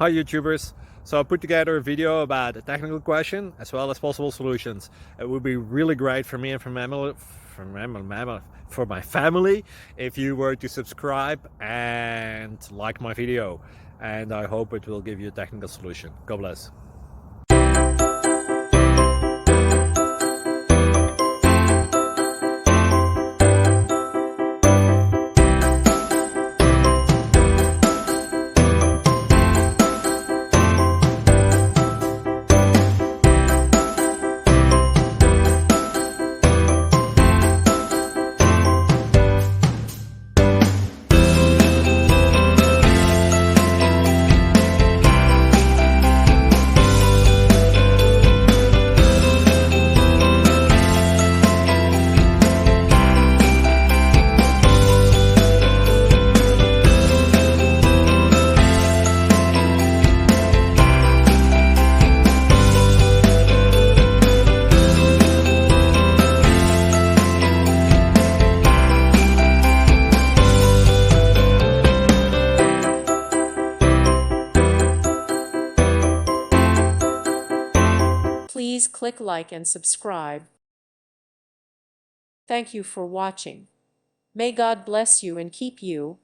Hi YouTubers. So I put together a video about a technical question as well as possible solutions. It would be really great for me and for my family if you were to subscribe and like my video. And I hope it will give you a technical solution. God bless. Please click like and subscribe. Thank you for watching. May God bless you and keep you.